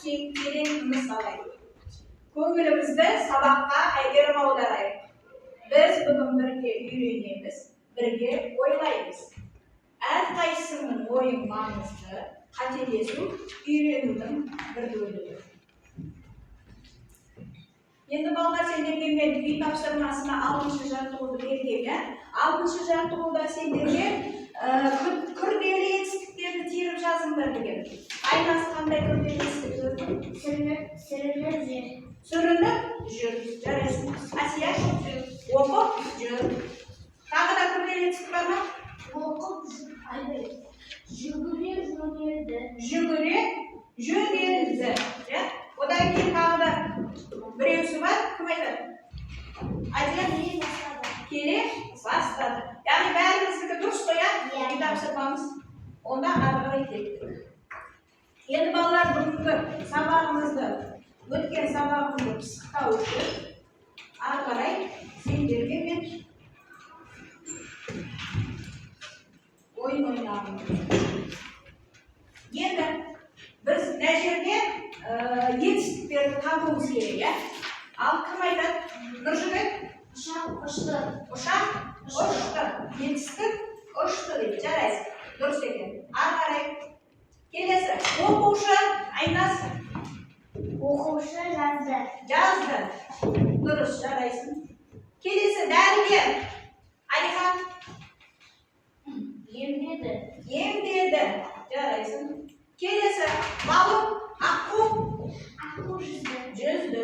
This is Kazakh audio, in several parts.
keng tereң tinish olaylik. Ko'nglimizda saboqqa aylanib o'raylik. Biz bugun birga o'rganamiz, birga o'ylaymiz. Әрқайсының ойын маңызды, қателесу үйренудің бір бөлігі. Енді балалар, сендерге мен үй тапсырмасына 6-шы жаттығуды берген. 6-шы жаттығуда сендерге күрделі етістіктерді теріп жазыңдар деген. Айнасы қандай күрделі етістік жаздың? Сүрініп жүр. Сүрініп жүр. Жарайсың. Асия? Оқып жүр. Тағы да күрделі етістік бар ма? Оқып жүгіре жөнелді. Жүгіре жөнелді. Одан кейін тағы да біреусі бар, кім айтады? Келе бастады. Яғни бәріміздікі дұрыс қой, үй тапсырмамыз. Онда ары қарай кеттік. Енді балалар, бүгінгі сабағымызды, өткен сабағымызды пысықтау үшін ары қарай сендерге мен ойын ойнағымыз. Енді біз мына жерде етістіктерді табуымыз керек, ал кім айтады? Нұржігіт? Ұшақ ұшты. Ұшақ ұшты. Етістік ұшты дейді. Жарайсың. Дұрыс екен. Ары қарай. Келесі. Оқушы. Айнас. Оқушы жазды. Жазды. Дұрыс. Жарайсың. Келесі. Дәрігер. Алихан. Емдеді. Емдеді. Жарайсың. Келесі. Балық. Аққу. Аққу жүзді. Жүзді.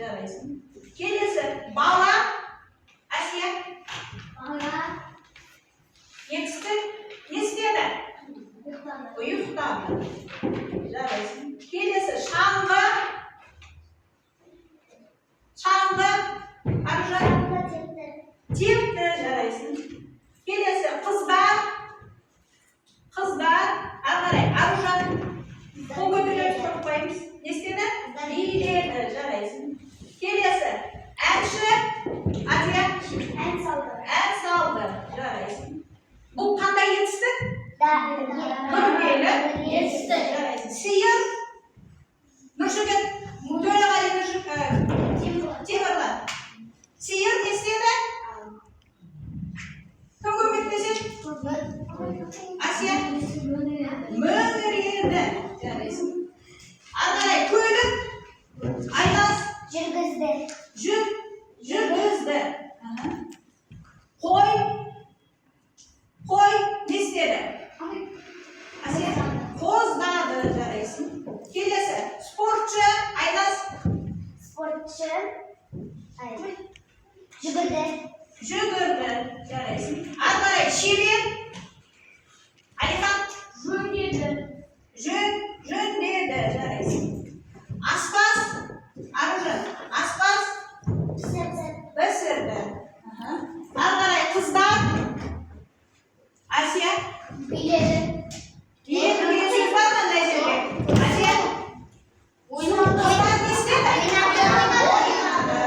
Жарайсың. Келесі. Бала. Асия. Бала. Етістік. Не істеді? Ұйықтады. Ұйықтады. Жарайсың. Келесі. Шаңғы. Шаңғы. Аржан. Тепті. Тепті. Жарайсың. Келесі. Қыздар. Қыздар. Ағарай. Аржан. Қол көтеріп тұрып қойымыз. Не істеді? Биледі. Жарайсың. Келесі. Әнші. Азия. Ән салды. Ән салды. Жарайсың. Бұл қандай етістік? Күрделі етістік. Жарайсың. Сиыр. Нұржігіт. Төреғали Темірлан. Сиыр не істеді? Кім көмектеседі? Асия. Мөңіреді. Жарайсың. Ағарай. Көлік. Айнас. Жүргізді. Жүргізді. Қой. Қой не істеді? Асия. Қоздады. Жарайсың. Келесі. Спортшы. Айнас. Спортшы. Жүгірді. Жүгірді. Жарайсың. Ағарай. Шебер. Алихан. Жөндеді. Жөндеді. Жарайсың. Аспаз. Аружан. Аспаз. Пісірді. Ағарай. Қыздар. Асия. Биледі. Биледі деген сөз бар ма мына жерде? Асия. Ойнады. Не істеді? Ойнады.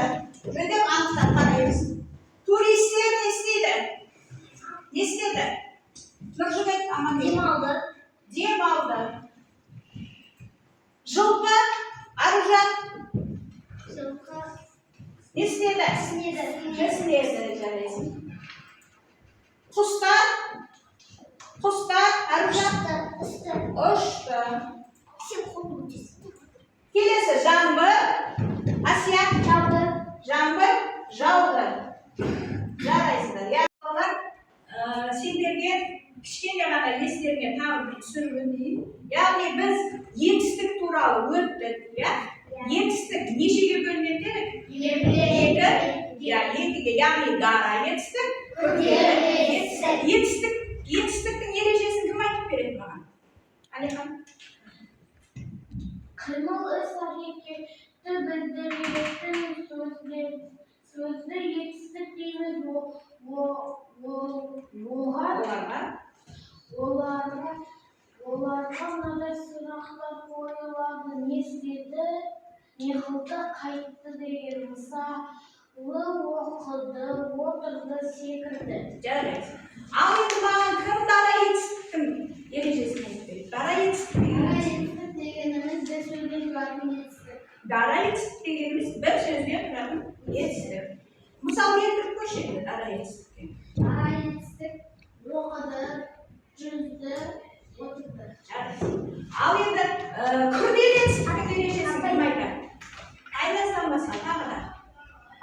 Жөндеп анықтап қараймыз. Туристер не істейді? Не істеді? Нұржігіт Амангелді. Демалды. Жылқы. Аружан. Жылқы. Не істеді? Кісінеді. Жарайсың. Құстар. Аружан. Ұшты. Келесі. Жаңбыр. Асия. Жаңбыр. Жауды. Жарайсыңдар. Балалар, сендерге кішкене ғана естеріңе тағы бір түсіріп өтейін. Яғни біз етістік туралы өттік. Етістік нешеге бөлінеді дедік? Екіге, яғни дара етістік, күрделі етістік. Етістіктің ережесін кім айтып береді маған? Алихан. Қимыл іс-әрекетті білдіретін сөзді етістік дейміз. Оларға мынадай сұрақтар қойылады. Не істеді? Не қылды? Қайтты деген. Мысалы, оқыды, отырды, секірді. Жарайсың. Ал енді маған кім дара етістіктің ережесін айтып береді? Дара етістік дегеніміз сөйлем Dara yetiştik degenimiz bir sözden turadi yetiştik. Misal keltirib ko'rishing dara yetiştikka. Dara yetiştik, o'qidi, cho'zdi, o'tirdi. Al endi kurdeli yetiştik haqida yashaysiz bilmaydi. Aynasidan masal tag'ida.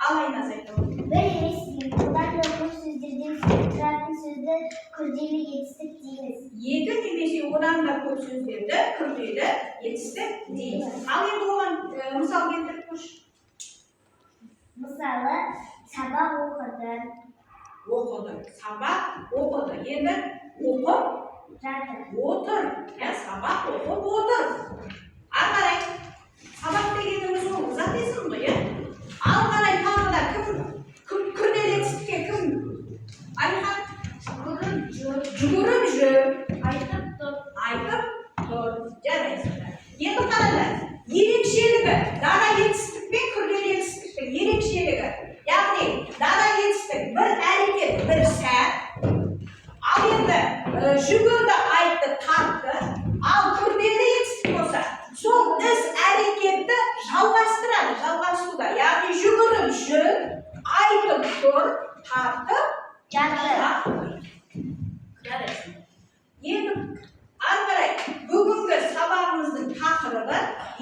Al aynasi aytaman. Bir eslik, ular yo'qol so'zlardan turadigan so'zda kurdeli yetishdik deymiz. Yedi demesi odan da ko'p so'zlarda kurdeli yetishdik deymiz. Al endi o'g'lan misol keltirib ko'rish. Misali, sabah o'qidi, O'qidi, sabah o'qidi. Endi o'qib yotdi. o'tir. Ya sabah o'qib o'tir. Al qarang. Sabah deganimiz u zat ismmi ya? Al qarang tag'ida kim kurdeli yetishtikka kim? Ayhan Jugurib Aytib tur. aytib tur. Jaraysiz. Endi qaranglar. Ерекшелігі дара етістік пен күрделі етістіктің ерекшелігі. Яғни дара етістік бір әрекет, бір сәт. Ал енді жүгірді, айтты, тартты. Ал күрделі етістік болса, сол іс әрекетті жалғастырады, жалғасуда. Яғни жүгіріп жүр, айтып тұр, тартып, Yotdi. Жарайсың. Енді ары қарай бүгінгі сабағымыздың тақырыбы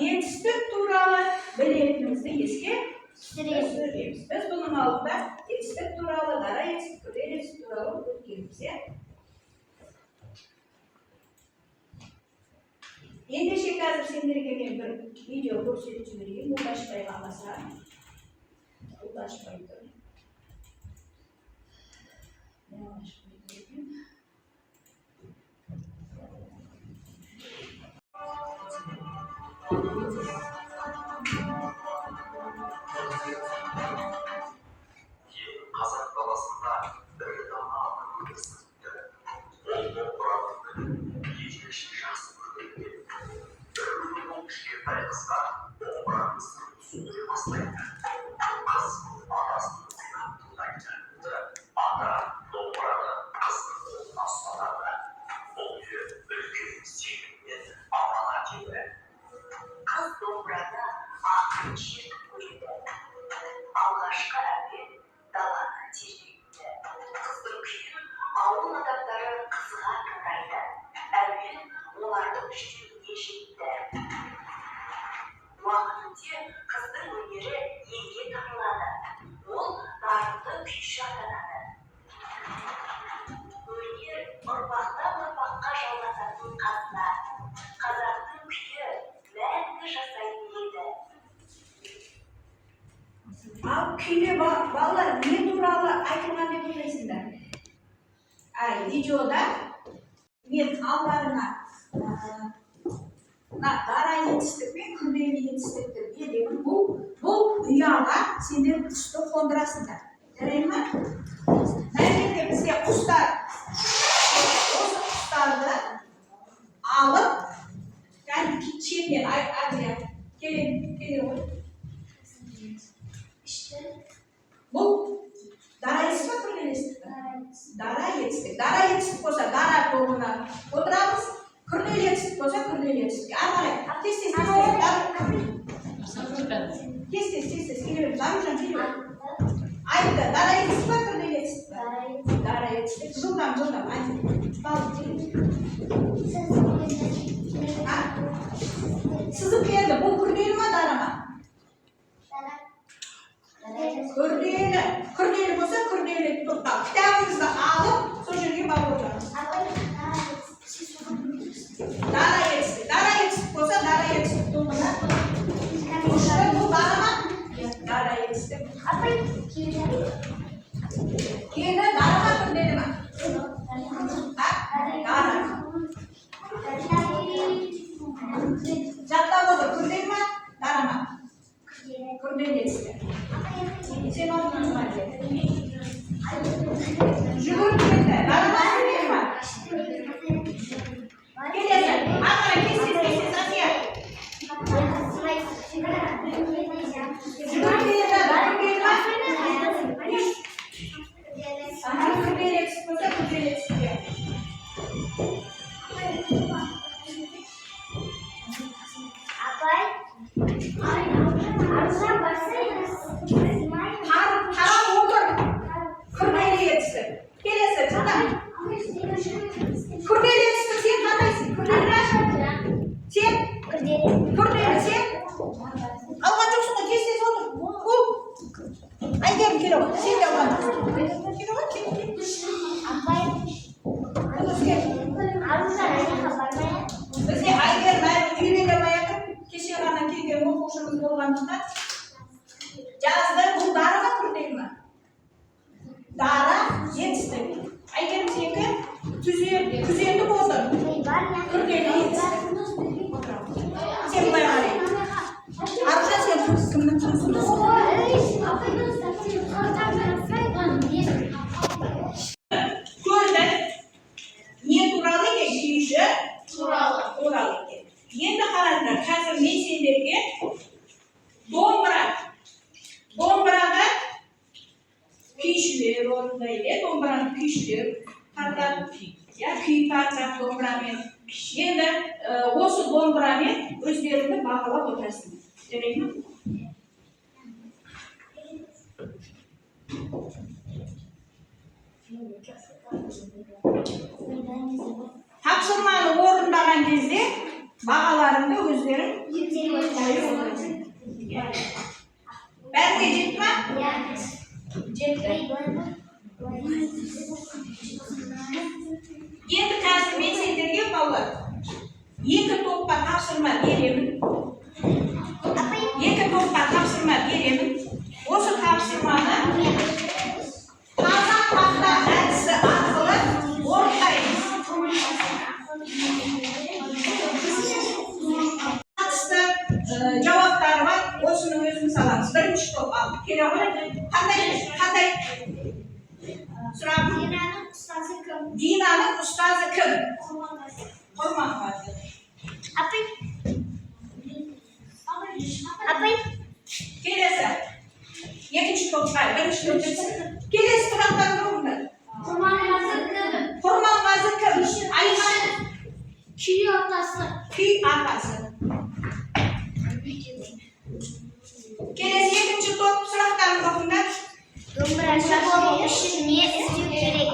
етістік туралы білетінімізді еске түсіреміз. Біз бұның алдында етістік туралы, дара етістік, күрделі етістік туралы өткенбіз. Ендеше қазір сендерге мен бір видео көрсетіп жіберейін. Ол ашпай қалмаса. Ол ашпай тұр. Қазақ даласында бір дана көргізді. Ол топырақтың ешкішін жақсы көргенде, бір күннің кішкентай қызға топырағымыздың суыра бастайды. Қыз анасының сынап тыңдайды. Ана топырағы қыздың қолына ұстатады. Бұл жер үлкен сеніммен аманат еді. Қыз топырағы ақын шертіп көреді. Алғашқы әуен даланы тербетті. Қыздың күйін ауыл адамдары қызыға тыңдайды. Әуен олардың жүрегіне жетті. Уақыт өте қыздың өнері елге танылады. Ол дарынды күйші атанады. Өнер ұрпақтан ұрпаққа жалғасатын қазына. Қазақтың күйі мәңгі жасайтын еді. Ал күйде балалар не туралы айтылған деп ойлайсыңдар? Видеода мен алдарына дара етістік пен күрделі етістікті беремін. Бұл ұяға сендер құсты қондырасыңдар. Жарай ма? Мына жерде бізге құстар. Осы құстарды алып, шетінен ажырап келе ғой. Бұл дара етістік пе күрделі етістік пе? Дара етістік. Дара етістік болса дара тобына отырамыз. Күрделі етістік болса күрделі етістік. Ары қарай тез келе беріп Замжан келе бер. Айтты. Дара етістік пе күрделі етістік пе? Дара етістік. Жылдам айтты. Сызып берді. Бұл күрделі ма дара ма? Күрделі болса күрделі тоқтап. Кітабыңызды алып, сол жерге барып отырамыз. Дара етістік болса дара етістік тобына. Бұл дара ма? Дара етістік. Келді дара ма күрделі ма? Дара. Жаттап отыр. Күрделі ма? Дара ма? Күрделі етістік. Sen oldun mu acaba? Жүгіріп кетті. Дара ма күрделі ма? Келесі. Ары кес, Асия. Жүгіріп кетті. Дара күрделі ма? Kur sen? Algan yoksun da tez otur. Ay gel kilo. Sen de algan. Kilo var ki. Bizga aygir mayli uylarga mayaqib kechagadan kelgan o'quvchimiz bo'lgandan yazda bu daraga qurdaymi? Dara yetishdi. Aygir seki kuzendi bo'ldi. Qurdaydi. Sen qo'yari. Arxa sen kimning so'zini? Ko'rdi. Ne turali kishi turali. Endi qaranglar, hozir men senlarga do'mbiraga kuyishlar o'rnaydi, do'mbirani kuyishlar, qanday ya kuy parcha do'mbiramen. Endi o'sha do'mbirani o'zlarini bag'lab o'tasizlar. Kerakmi? Topshirmani o'rindagan кезде bag'alarimda o'zlarim Bariga jetma? Jetdi. Endi hozir men senlarga bolalar ikki to'pqa topshirma beraman. Ikki to'pqa topshirma beraman. O'sha topshirmani vaqtda hadisi orqali o'rtaymiz. Hadisda javoblar bor. O'shini o'zimiz olamiz. Birinchi to'p oldik. Kerakmi? Qanday? So'rab Dinaning ustozi kim? Hurmatli. Apay. Kelasi. Ikkinchi to'pqa, birinchi to'pga. Kelasi tarafdan turibdi. Hurmat vazir kim? Ayman. Kuy otasi. Kelasi ikkinchi to'p so'roqdan turibdi. Do'mbirachi bo'lishi ne istiyor kerak?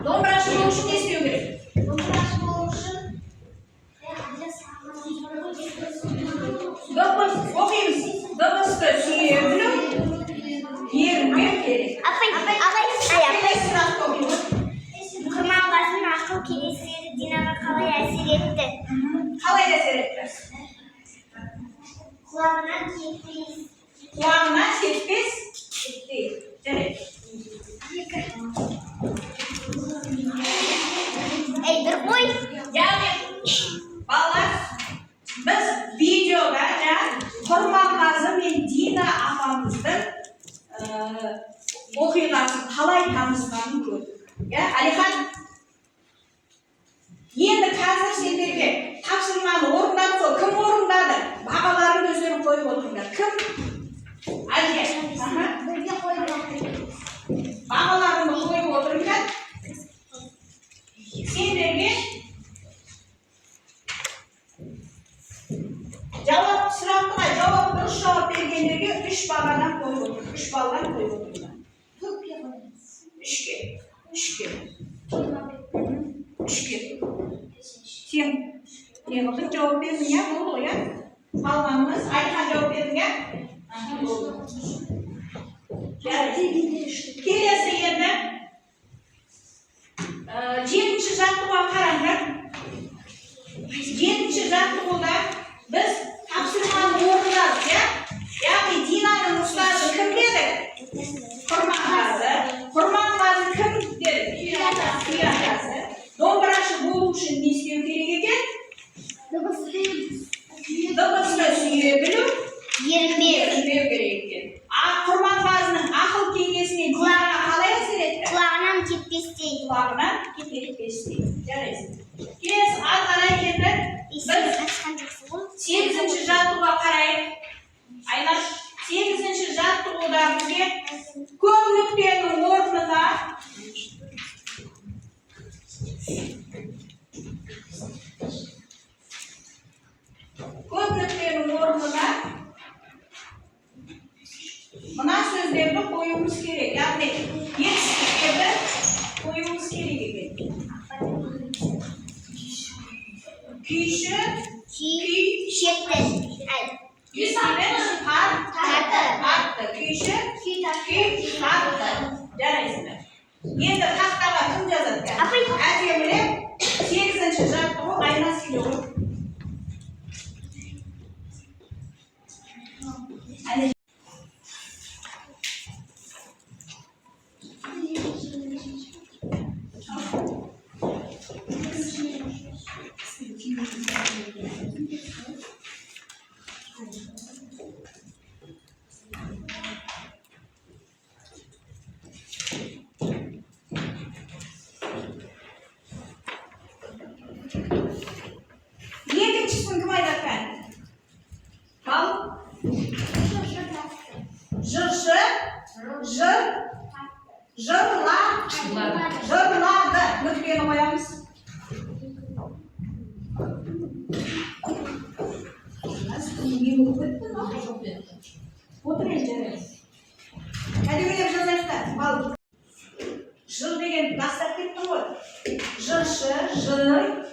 Do'mbirachi bo'lishi ne istiyor kerak? O'qiymiz. Do'mbirasida suya bilib, yerga kerak. Apay. Hurmat vazir aql kelesini dinaga qalay ta'sir etdi? Qalay ta'sir etdi? Qulog'idan ketdi. Jaraydi. Bir qo'y. Ya'ni bolalar biz videoda Hurmat vazir men Dina opamizning o'qiyotgan qalay tanishganini ko'rdik. Ya, Alixon endi hozir senlarga topshirmani o'rnab qo'y. Kim o'rnadi? Bag'alarini o'zlari qo'yib o'tirdilar. Kim? Alga. Birga qo'yib Bag'alarini qo'yib o'tirgan. Senlarga so'roqqa javob berganlarga 3 baladan qo'yib o'tirdi. 3 baladan qo'yib o'tirdi. 3 Sen ne qilding? Javob berding ya, bo'ldi ya. Qolganimiz Ayxon javob berding ya. Kelasi endi 7-jaqtug'ga qaranglar. 7-jaqtug'da biz topshirmani o'rnamiz ya. Ya'ni Dinaning ustozi kim dedi? Hurmat vazir kim dedi? Kuyatasi. Do'mbirachi bo'lishi ne istiyor kerak ekan? Do'mbirasida suya bilib, yerim kerak ekan. Hurmat vazirning aql kengasini qulog'iga qalay ta'sir etdi? Qulog'idan ketmasdi. Jaraydi. Kes qaraydi. Biz 8-jaqtug'ga qaraylik. Aynan 8-jaqtug'da bizga ko'p nuqtaning o'rnida mana so'zlarni qo'yishimiz kerak. Ya'ni yetishtirib qo'yishimiz kerak ekan. Kishi Hadi. Yedincisini kim aydatgan? Bal. Jırşı. Jırladı. Lütfen koyamız. Nasıl? İyi mi? Otur önce. Hadi bir yapacağız işte. Bal. Jır degen bastap kettin ғой. Jırşı. Jırladı.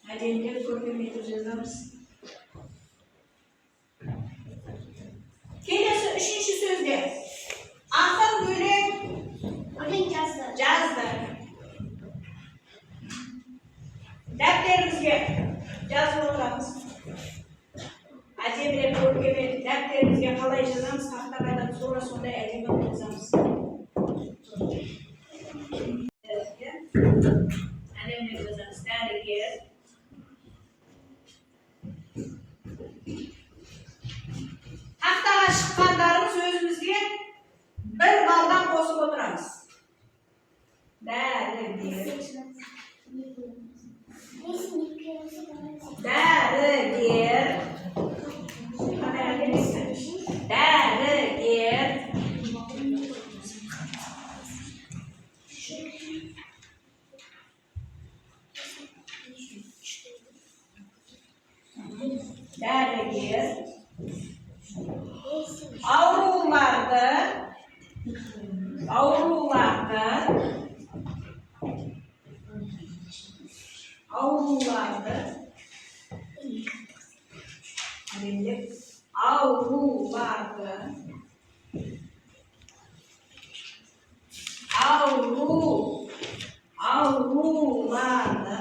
Әдемдеп көркем етіп жазамыз. Келесі үшінші сөзде. Ақын өлең жазды. Дәптерімізге жазып отырамыз. Әдемірек көркем етіп дәптерімізге қалай жазамыз, тақтағайдан sonra сондай әдемі жазамыз. Әдемірек жазамыз. Дәрігер. Taqtaga chiqqanlarimiz o'zimizga bir baldan qo'shib o'tiramiz. Dәрігер. Dәрігер. Dərigər. Avrularda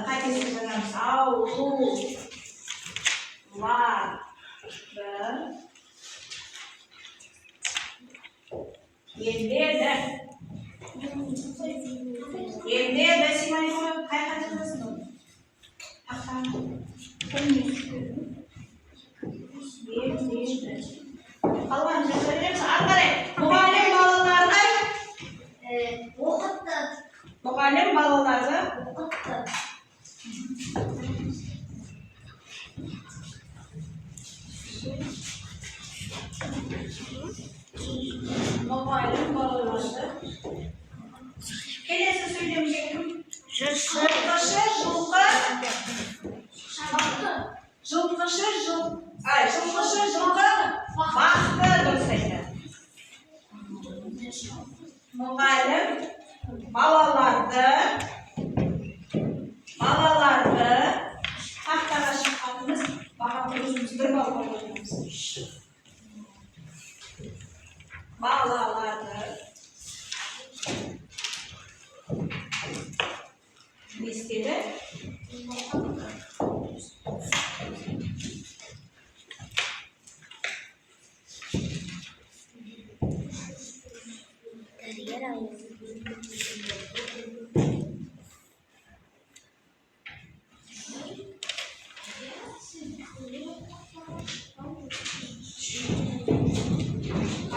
kaçıncı yazarız? Evde de Simay bunu kaçıncısın onu? Allah'ın cezayirimiz arkadaşlar. Muhallim balalarda Оқытты. muhallim balalarda Оқытты. muhallim balalarda kelesi söylemeyecektim. Жылқышы жылқы бақты дұрыс айтады. Мұғалім балаларды тақтаға шыққанымыз баға өзіміз бір бал қойғанымыз. Балаларды не істеді?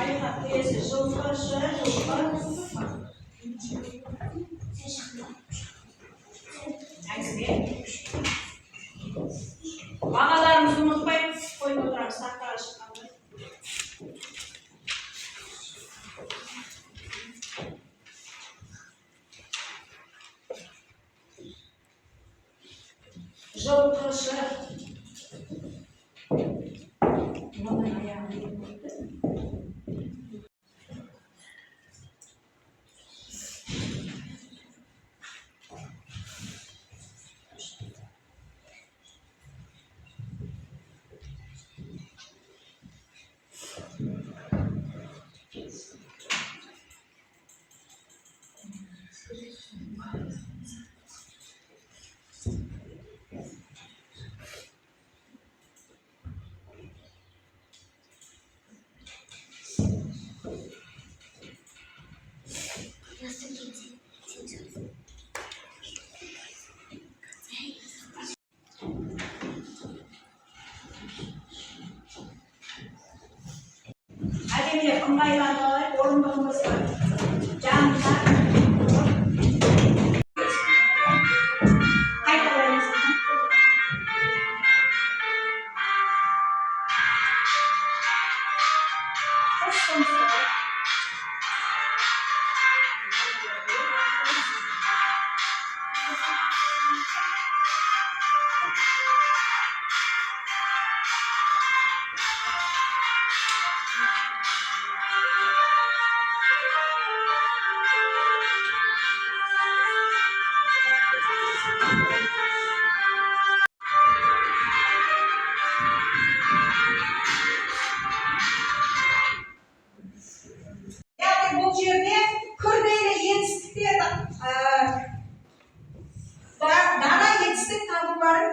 Ayıqat келесі жылқышы бағаларымызды ұмытпай қойып отырамыз тақтаға шыққанда. Жылқышы. Оның аяғын еп қойды.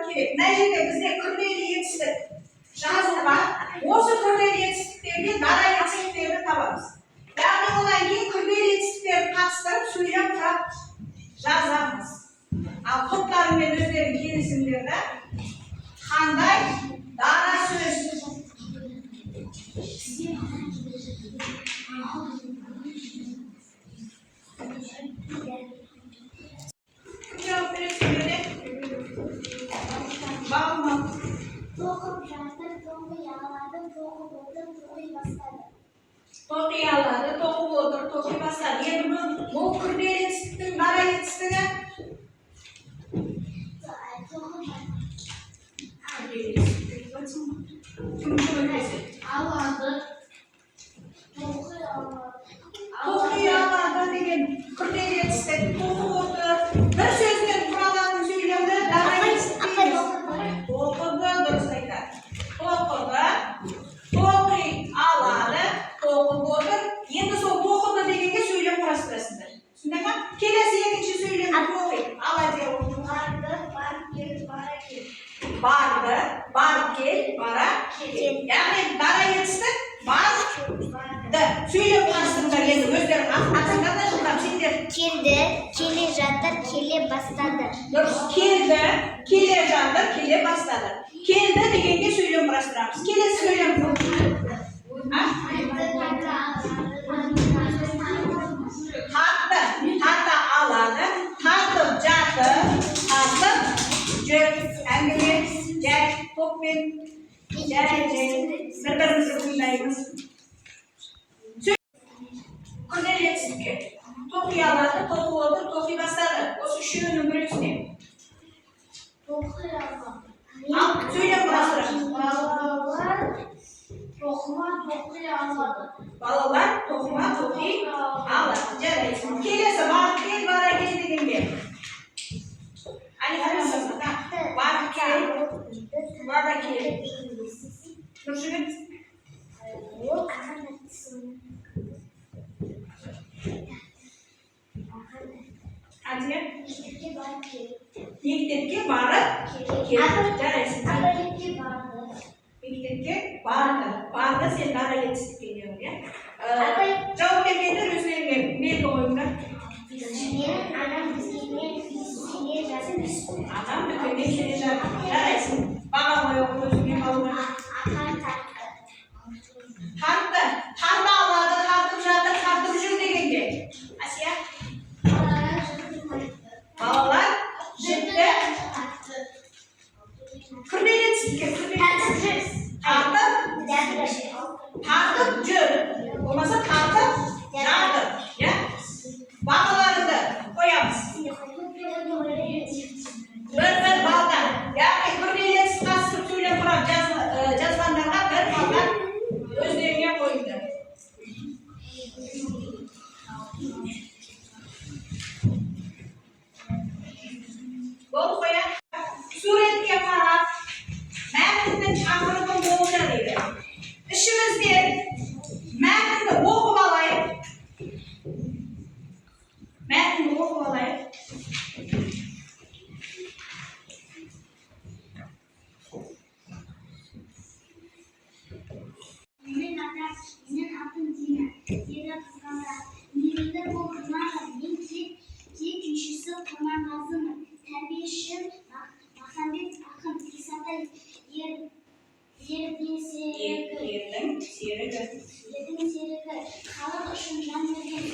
керек. Мына жерде бізде күрделі етістік жазылған. Осы күрделі етістіктерге дара етістіктерді табамыз. Яғни одан кейін күрделі етістіктерді қатыстырып сөйлем құрап жазамыз. Ал топтарымен өздерінің келісімдерді қандай дара сөз жауап бересіңдер. Бағымам. Тоқып жатыр, тоқи алады, тоқып отыр, тоқи бастады. Тоқи алады, тоқып отыр, тоқи бастады. Енді бұл күрделі етістіктің дара етістігі. Алады. Тоқи алады деген күрделі етістік. Тоқып отыр. Бір сөзбен құралатын сөйлемді дара етістік дейміз. Тоқыды, дұрыс айтады. Тоқыды, тоқи алады, тоқып отыр. Енді сол тоқыды дегенге сөйлем құрастырасыңдар. Түсіндің ме? Келесі екінші сөйлем тоқи алады. Барды, барып кел, бара кел. Барды, барып кел, бара кел. Яғни дара етістік барды. Сөйлем құрастырыңдар енді өздерің атыңдар да жылдам сендер. Келді, келе жатыр, келе бастады. Дұрыс, келді, келе жатыр, келе бастады. Келді дегенге сөйлем құрастырамыз. Келесі сөйлем. Тартты, тарта алады, тартып жатыр, тартып жүр, әңгіме, жай, топпен, бір-бірімізді тыңдаймыз. Күрделі етістікке. Тоқи алады, тоқып отыр, тоқи бастады. Осы үшеуінің біреусіне. Тоқи алады. Ал сөйлем құрастырыңыз. Балалар тоқыма тоқи алады. Балалар тоқыма тоқи алады. Жарайды. Келесі барып кел, бара кел дегенге. Барып кел, бара кел. Нұржігіт. Әділет. Мектепке барып кел. Жарайсың. Мектепке барды. Барды сен дара етістікке деуің. Жауап бергендер өздеріңе белгі қойыңдар. Анам дүкеннен келе жатыр. Анам дүкеннен келе жатыр. Жарайсың. Баға қойып өзіңе қалыңдар. Тартты. Тарта алады, тартып жатыр, тартып жүр дегенде. Асия? Балалар жетті. Күрделі етістікке. Тартып жүр. Болмаса тартып жатыр. Бағаларыңды қоямыз. Бір балдан. Яғни күрделі етістік қатыстырып сөйлем құрап жазғандарға бір балдан өздеріңе қойыңдар. Болды қоя. Суретке қарап, мәтіннің тақырыбын болжа дейді. Ішімізден мәтінді оқып алайық. Мәтінді оқып алайық. Менің атым Дина. Деді қызғанға. Немді бұл қызғанға. Мен тек күйшісі Құрманғазымын. Тәрбиешім Махамбет ақын. Исатай ердің серігі. Халық үшін жан берген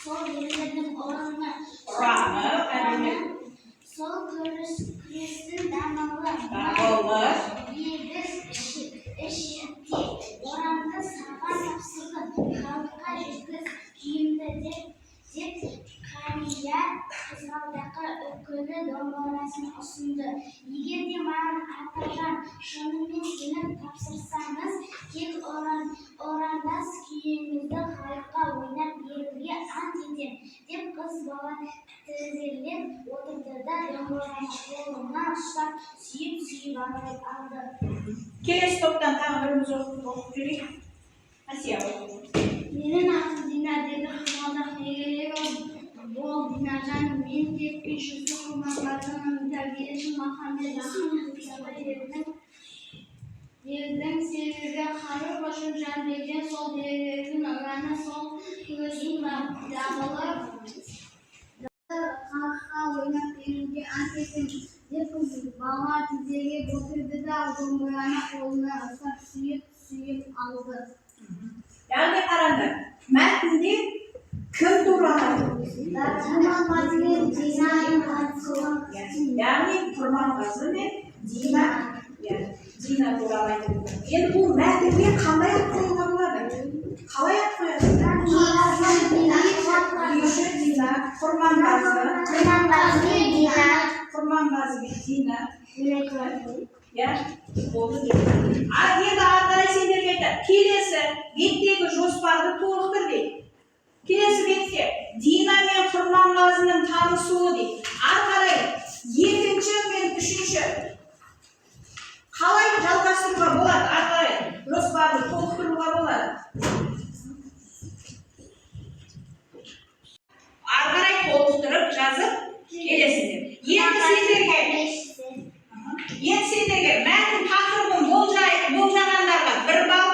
сол ерлердің ұраны. Сол күрестің дамылы. Егіз іште орамды саған тапсырған. Халыққа жеткіз күйімді деп қария қызғалдаққа үкілі домбырасын ұсынды. Егер де маған аталған шынымен сеніп тапсырсаңыз, тек орандас күйіңізді халыққа ойнап беруге ант етем, деп қыз бала тізерлеп отырды да домбыраны қолынан ұстап сүйіп алды. Келесі топтан тағы біріміз оқып жүрейік. Асия оқып. Менің атым Дина, деді қызғалдақ. Егер ол Динажан men deb peshisi Kurmanqazının terbiyesi mahallede yerden sevgiye karı başıncan degen sol devletin öğrene sol kılıcın dağılır. Kalka oynap elince antesin dep bağlar tizeye götürdü de aldım boyana koluna asap suyup aldı. Yani qaranglar, matnda kim to'g'riladi? Ya'ni Kurmanqazi men Dina to'g'rilaydi. Endi bu matnga qanday qo'yilgan bo'ladi? Qalay qo'yasizlar? Dina, Kurmanqaziga Dina. Ya, bo'ldi. Endi arqaray senlarga aytadi. Kelasi betdagi josparni to'liqtir deydi. Kelasi betga Dina men Kurmanqazining tanishuvi deydi. Arqaray 2-chi men 3-chi. Qalay jalqashtirishga bo'ladi? Arqaray josparni to'liqtirishga bo'ladi. Arqaray to'liqtirib yozib kelasiz deb. Endi sizlarga matn taqriban bo'ljaganlarga 1 ball,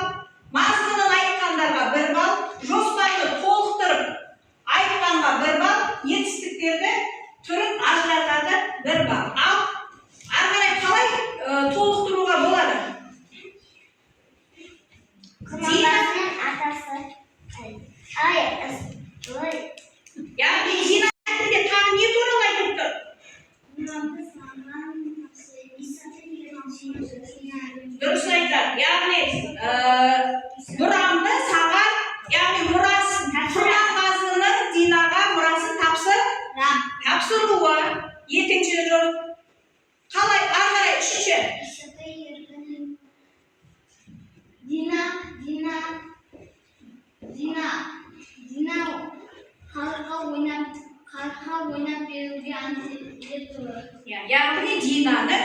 mazmunini aytganlarga 1 ball, josparni to'liqtirib aytganga 1 ball, yetishliklarni turib ajratadi 1 ball. Al arqaray qalay to'liqtirishga bo'ladi? Kurmanqazining atasi. Ya'ni Dinaga ta'ni to'g'rilay turibdi. Durust aytadi. Ya'ni Muramni Sagar, ya'ni Muras Kurmanqazining Dinaga murasin topshiruvi 2-chi jur. Qalay arqaray 3-chi. Dina qarqa o'ynab berilgan deb turadi. Ya'ni Dinani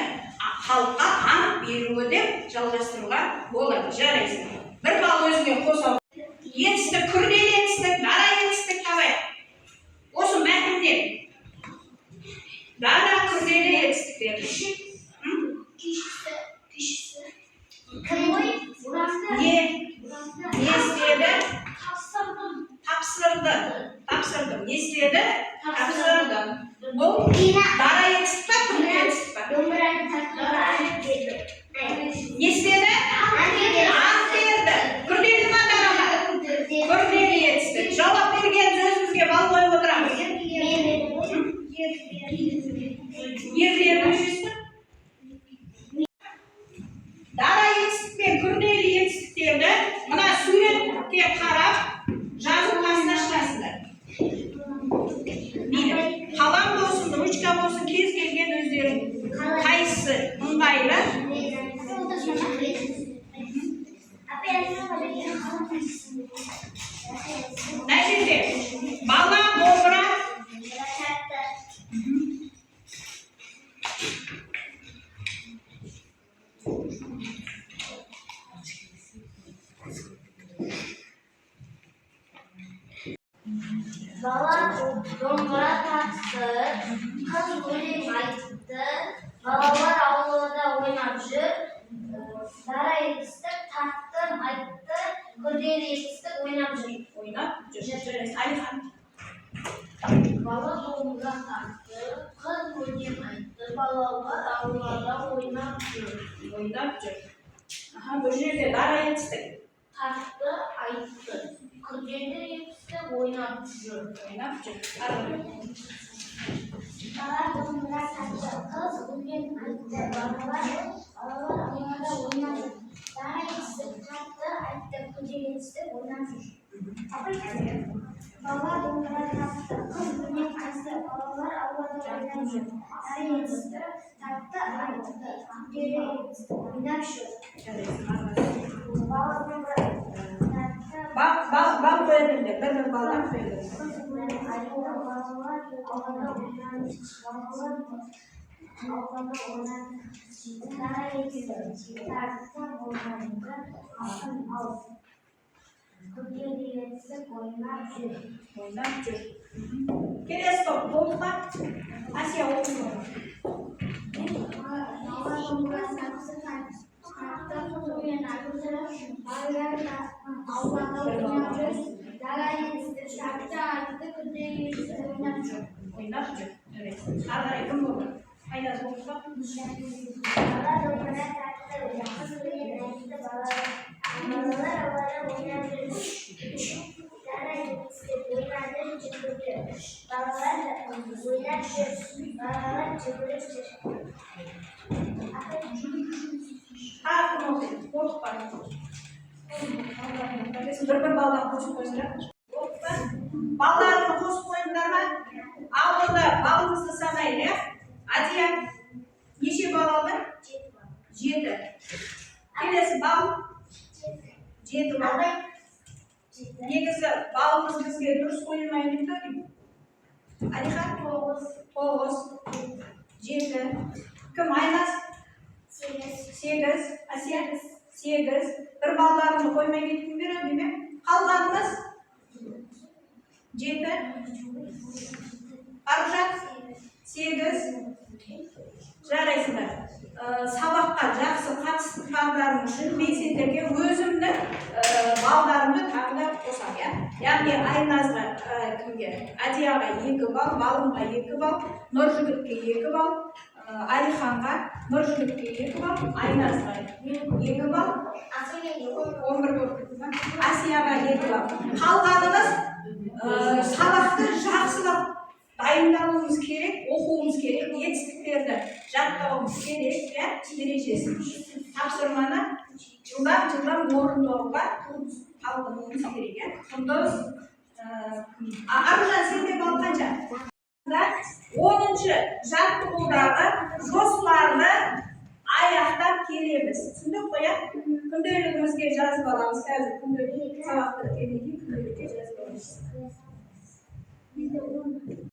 xalqqa aniq beruvi deb jalg'ashtirishga bo'ladi. Jaraysiz. 1 ball o'zimga qo'shib. Yetishdi, kurdeli yetishdi, dara yetishdi qalay. O'sha matnda dara kurdeli yetishdi dedi. Kishisi. Kim o'y? Ne istedi? Topsirdim. Ne istedi? Topsirdim. Bu dara yetishdi, kurdi yetishdi. Do'mbrani taqdirlab berdi. Ne istedi? Berdi. Kurdeli mi darama? Kurdeli yetishdi. Javob bergan o'zimizga ball qo'yib o'tiramiz. Yer berishdi. Dara yetishdi, kurdeli yetishdi. Mana suratga qarab жазып tashlashmasizlar. Meni qalam bo'lsin, ruchka bo'lsin, kez kelgan o'zlaring qaysi ung'ayli. Najidi, bala bo'g'ra. Bala do'mbira taqdi, qiz o'yin aytdi, balalar avlida o'ynab yur, dara yetishdi, taqdim aytdi, kurdeli yetishdi, o'ynab yur. Bala do'mbira taqdi, qiz o'yin aytdi, balalar avlida o'ynab yur. Aha, bu yerda dara yetishdi. Taqdi aytdi, kurdeli yetishdi, o'ynab yur. Bala do'mbira taqdi, qiz o'yin aytdi, balalar avlida o'ynab yur. Dara yetishdi, taqdi aytdi, kurdeli yetishdi, o'ynab yur. Bala do'mbira taqdi, qiz o'yin aytdi, balalar avlida o'ynab yur. Dara yetishdi, taqdi aytdi, kurdeli yetishdi, o'ynab yur. Bal qo'yildi, bir baldan qo'yildi. O'ynab yur. Kelesi top bo'ldi ma? Asiya o'qiydi. O'ynab yur. Evet. Arada kim bo'ldi? Haydaz bo'ldi ma? Ha, kim oldu? Korkup var. Bir baldan koşup koysunlar. Ballarını koşup koysunlar mı? Aldığında balınızı sanayın ya. Hadi ya. Neçe bal aldı? 7. Kelesi bal? 7 bal. Негізі балымыз бізге дұрыс қойылмайды деп тұрмын. Алиха? 9, 7. Кім Айназ? 8. Асия? 8. Bir балдарымды қоймай кеткім береді ме? Қалғанымыз? 7. Аружан? 8. Жарайсыңдар. Сабаққа жақсы қатысқандарым үшін мен сендерге өзімнің балдарымды тағы да қосамын, иә. Яғни Айназға кімге? Адияға 2 балл, балымға 2 балл, Нұржігітке 2 балл, Алиханға, Нұржігітке 2 балл, Айназға 2 балл, 11 болып кетті ма? Асияға 2 балл. Қалғанымыз сабақты жақсылап дайындалуымыз керек, оқуымыз керек, жетістіктерді жаттауымыз керек, иә, ережесін. Тапсырманы жылдам орындауға талпынуымыз керек, иә. Сонда Аружан сенде балл қанша? 10-ші жаттығудағы жоспарды аяқтап келеміз. Түсіндік қой, иә? Күнделігімізге жазып аламыз. Қазір күнделік сабақты өткеннен кейін күнделікке жазып аламыз.